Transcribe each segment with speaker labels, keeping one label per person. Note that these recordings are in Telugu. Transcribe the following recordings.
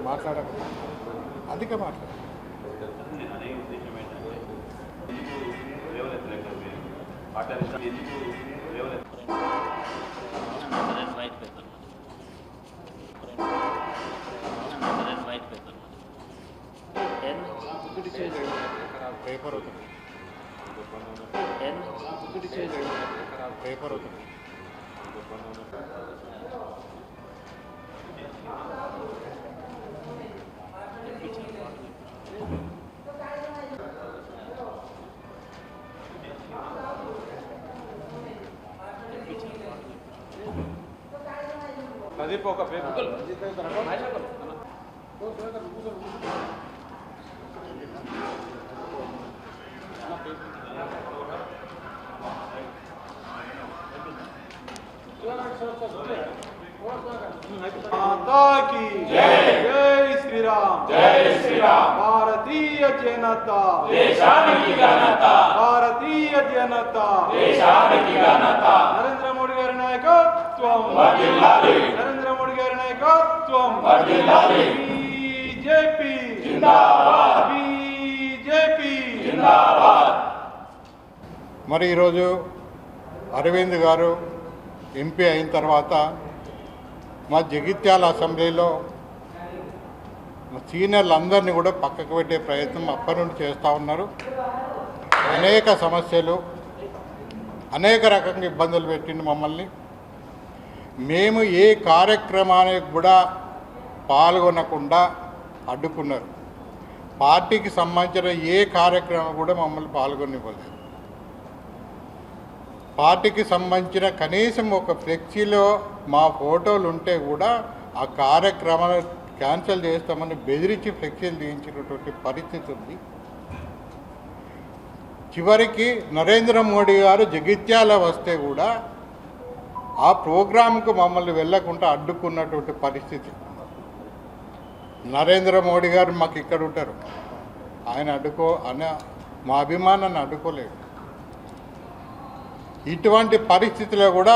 Speaker 1: మాట్లాడక అధిక మాట్లాడు పేపర్ అవుతుంది పేపర్ అవుతుంది
Speaker 2: నదీప్ ఒక పేపర్ माता की जय जय श्री राम भारतीय जनता
Speaker 3: देशाనికి ఘనత
Speaker 2: भारतीय जनता
Speaker 3: देशाనికి ఘనత
Speaker 2: नरेंद्र मोदी గారి నాయకత్వం
Speaker 3: వర్ధిల్లాలి
Speaker 2: नरेंद्र मोदी గారి నాయకత్వం
Speaker 3: వర్ధిల్లాలి
Speaker 2: బీజేపీ
Speaker 3: జిందాబాద్
Speaker 2: బీజేపీ
Speaker 3: జిందాబాద్
Speaker 1: మరి ఈరోజు అరవింద్ గారు ఎంపీ అయిన తర్వాత మా జగిత్యాల అసెంబ్లీలో సీనియర్లు అందరినీ కూడా పక్కకు పెట్టే ప్రయత్నం అప్పటి నుండి చేస్తూ ఉన్నారు. అనేక సమస్యలు అనేక రకంగా ఇబ్బందులు పెట్టింది మమ్మల్ని. మేము ఏ కార్యక్రమానికి కూడా పాల్గొనకుండా అడ్డుకున్నారు. పార్టీకి సంబంధించిన ఏ కార్యక్రమం కూడా మమ్మల్ని పాల్గొనివ్వలేదు. పార్టీకి సంబంధించిన కనీసం ఒక ఫ్లెక్సీలో మా ఫోటోలు ఉంటే కూడా ఆ కార్యక్రమాన్ని క్యాన్సిల్ చేస్తామని బెదిరించి ఫ్లెక్సీలు తీయించినటువంటి పరిస్థితి ఉంది. చివరికి నరేంద్ర మోడీ గారు జగిత్యాల వస్తే కూడా ఆ ప్రోగ్రాంకు మమ్మల్ని వెళ్ళకుండా అడ్డుకున్నటువంటి పరిస్థితి. నరేంద్ర మోడీ గారు మాకు ఇక్కడ ఉంటారు, ఆయన మా అభిమానాన్ని అడ్డుకోలేడు. ఇటువంటి పరిస్థితిలో కూడా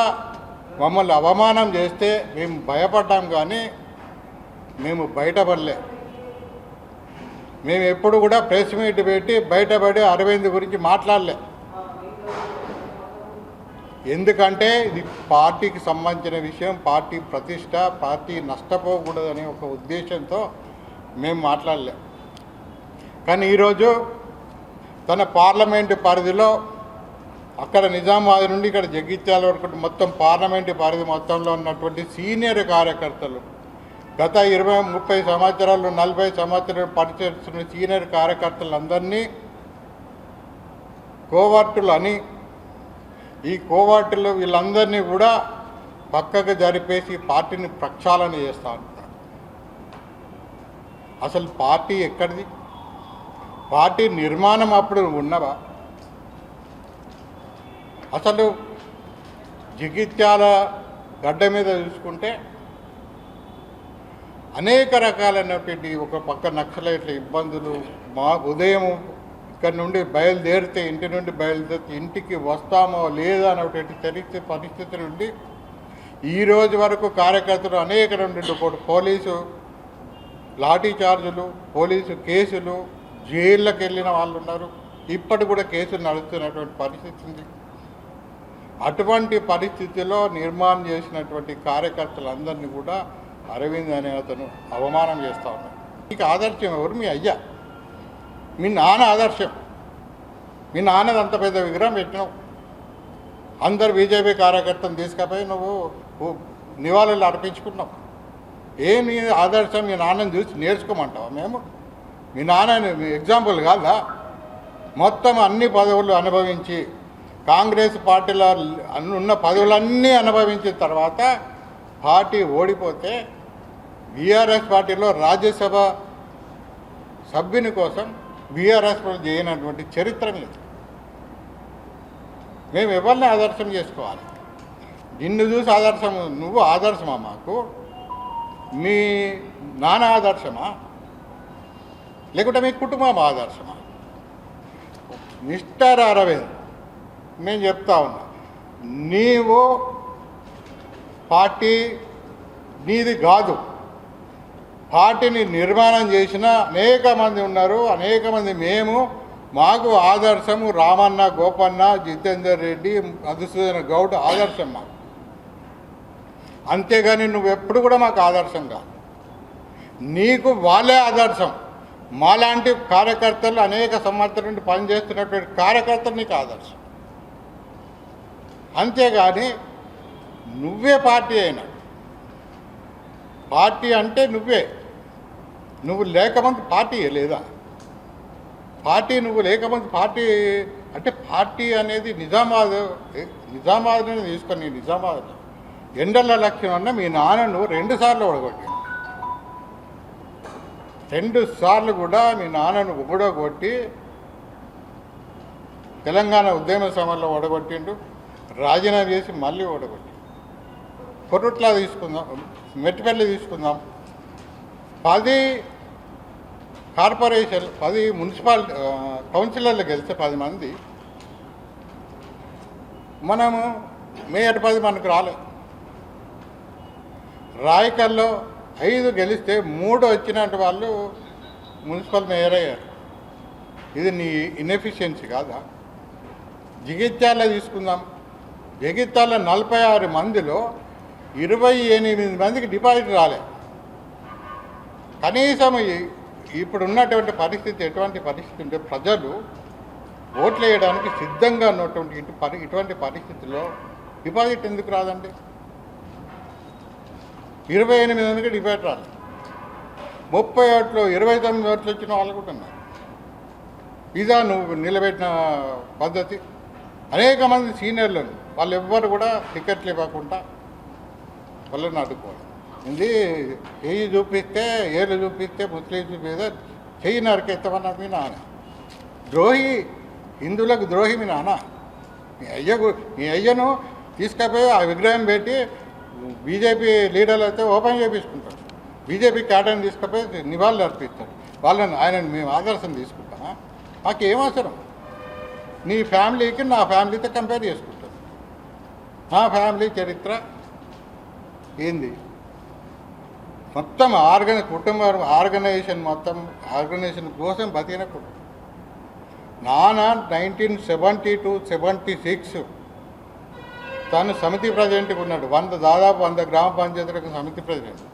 Speaker 1: మమ్మల్ని అవమానం చేస్తే మేము భయపడ్డాం, కానీ మేము బయటపడలే. మేము ఎప్పుడు కూడా ప్రెస్ మీట్ పెట్టి బయటపడి అరవింద్ గురించి మాట్లాడలే. ఎందుకంటే ఇది పార్టీకి సంబంధించిన విషయం, పార్టీ ప్రతిష్ట, పార్టీ నష్టపోకూడదనే ఒక ఉద్దేశంతో మేము మాట్లాడలే. కానీ ఈరోజు తన పార్లమెంటు పరిధిలో అక్కడ నిజామాబాద్ నుండి ఇక్కడ జగిత్యాల వరకు మొత్తం పార్లమెంటు పరిధి మొత్తంలో ఉన్నటువంటి సీనియర్ కార్యకర్తలు, గత 20-30 సంవత్సరాలు 40 సంవత్సరాలు పనిచేస్తున్న సీనియర్ కార్యకర్తలందరినీ కోవర్టులు అని, ఈ కోవర్టులు వీళ్ళందరినీ కూడా పక్కకు జరిపేసి పార్టీని ప్రక్షాళన చేస్తూ ఉంటారు. అసలు పార్టీ ఎక్కడిది? పార్టీ నిర్మాణం అప్పుడు ఉన్నవా? అసలు జగిత్యాల గడ్డ మీద చూసుకుంటే అనేక రకాలైనటువంటి, ఒక పక్క నక్సలైట్ల ఇబ్బందులు, మా ఉదయం ఇక్కడ నుండి బయలుదేరితే, ఇంటి నుండి బయలుదేరితే ఇంటికి వస్తామో లేదా అనేటువంటి పరిస్థితి నుండి ఈరోజు వరకు కార్యకర్తలు అనేక నుండి పోలీసు లాఠీ చార్జులు, పోలీసు కేసులు, జైళ్ళకి వెళ్ళిన వాళ్ళు ఉన్నారు. ఇప్పటి కూడా కేసులు నడుస్తున్నటువంటి పరిస్థితి ఉంది. అటువంటి పరిస్థితిలో నిర్మాణం చేసినటువంటి కార్యకర్తలందరినీ కూడా అరవింద్ అనే అతను అవమానం చేస్తూ ఉన్నాడు. మీకు ఆదర్శం ఎవరు? మీ అయ్యా, మీ నాన్న ఆదర్శం. మీ నాన్నది అంత పెద్ద విగ్రహం పెట్టినావు, అందరు బీజేపీ కార్యకర్తను తీసుకుపోయి నువ్వు నివాళులు అర్పించుకున్నావు. ఏమి ఆదర్శం? మీ నాన్నని చూసి నేర్చుకోమంటావా? మేము మీ నాన్నని ఎగ్జాంపుల్ కాదా? మొత్తం అన్ని పదవులు అనుభవించి, కాంగ్రెస్ పార్టీలో ఉన్న పదవులన్నీ అనుభవించిన తర్వాత పార్టీ ఓడిపోతే బీఆర్ఎస్ పార్టీలో రాజ్యసభ సభ్యుని కోసం బీఆర్ఎస్ చేయనటువంటి చరిత్ర మీద మేము ఎవరిని ఆదర్శం చేసుకోవాలి? నిన్ను చూసి ఆదర్శం, నువ్వు ఆదర్శమా మాకు? మీ నాన్న ఆదర్శమా, లేకుంటే మీ కుటుంబం ఆదర్శమా? మిస్టర్ అరవింద్, నేను చెప్తా ఉన్నా, నీవు పార్టీ నీది కాదు, పార్టీని నిర్మాణం చేసిన అనేక మంది ఉన్నారు, అనేక మంది మేము. మాకు ఆదర్శము రామన్న, గోపన్న, జితేందర్ రెడ్డి, మధుసూదన గౌడ్ ఆదర్శం మాకు. అంతేగాని నువ్వెప్పుడు కూడా మాకు ఆదర్శం కాదు. నీకు వాళ్ళే ఆదర్శం. మాలాంటి కార్యకర్తలు అనేక సంవత్సరాల నుండి పనిచేస్తున్నటువంటి కార్యకర్తలు నీకు ఆదర్శం. అంతేగాని నువ్వే పార్టీ అయినా, పార్టీ అంటే నువ్వే. నువ్వు లేకముందు పార్టీ లేదా? పార్టీ నువ్వు లేకముందు పార్టీ అంటే పార్టీ అనేది నిజామాబాద్ని తీసుకొని నిజామాబాద్ ఎండల లక్ష్యం అన్న మీ నాన్నను 2 సార్లు ఓడగొట్టాడు. 2 సార్లు కూడా మీ నాన్నను ఓడగొట్టి తెలంగాణ ఉద్యమ సమయంలో ఓడగొట్టిండు. రాజీనామా చేసి మళ్ళీ ఓడగొట్టి కొర్రుట్లా తీసుకుందాం, మెట్టిపల్లి తీసుకుందాం. 10 కార్పొరేషన్ 10 మున్సిపల్ కౌన్సిలర్లు గెలిస్తే 10 మంది, మనము మేయర్ 10 మనకు రాలేదు. రాయకల్లో 5 గెలిస్తే 3 వచ్చినట్టు వాళ్ళు మున్సిపల్ మేయర్ అయ్యారు. ఇది నీ ఇన్ఎఫిషియన్సీ కాదా? జగిత్యాల తీసుకుందాం. జగిత్యాల 46 మందిలో 28 మందికి డిపాజిట్ రాలే. కనీసం ఇప్పుడు ఉన్నటువంటి పరిస్థితి ఎటువంటి పరిస్థితి ఉంటే ప్రజలు ఓట్లు వేయడానికి సిద్ధంగా ఉన్నటువంటి ఇటువంటి పరిస్థితుల్లో డిపాజిట్ ఎందుకు రాదండి? 28 మందికి డిపాజిట్ రాలేదు. 30 ఓట్లు 29 ఓట్లు వచ్చిన వాళ్ళు కూడా ఉన్నారు. ఇదా నువ్వు నిలబెట్టిన పద్ధతి? అనేక మంది సీనియర్లను వాళ్ళు ఎవ్వరు కూడా టికెట్లు ఇవ్వకుండా వాళ్ళని అడ్డుకోవాలి. ఇది చెయ్యి చూపిస్తే, ఏళ్ళు చూపిస్తే ముస్లింస్ మీద చెయ్యి నరికెత్తమన్నా మీ నాన్న ద్రోహి, హిందువులకు ద్రోహి మీ నాన్న. మీ అయ్యను తీసుకపోయి ఆ విగ్రహం పెట్టి బీజేపీ లీడర్లు అయితే ఓపెన్ చేపించుకుంటారు. బీజేపీ క్యాడర్ని తీసుకపోయి నివాళులు అర్పిస్తారు. ఆయనను మేము ఆదర్శం తీసుకుంటామా? మాకేం అవసరం? నీ ఫ్యామిలీకి నా ఫ్యామిలీతో కంపేర్ చేసుకుంటాను. నా ఫ్యామిలీ చరిత్ర ఏంది? మొత్తం కుటుంబం ఆర్గనైజేషన్ కోసం బతికిన కుటుంబం. నాన్న 1972-76 తను సమితి ప్రెసిడెంట్గా ఉన్నాడు. దాదాపు 100 గ్రామ పంచాయతీలకు సమితి ప్రెసిడెంట్.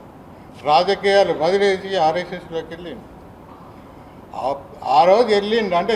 Speaker 1: రాజకీయాలు వదిలేసి ఆర్ఎస్ఎస్లోకి వెళ్ళిండు. ఆ రోజు వెళ్ళిండు అంటే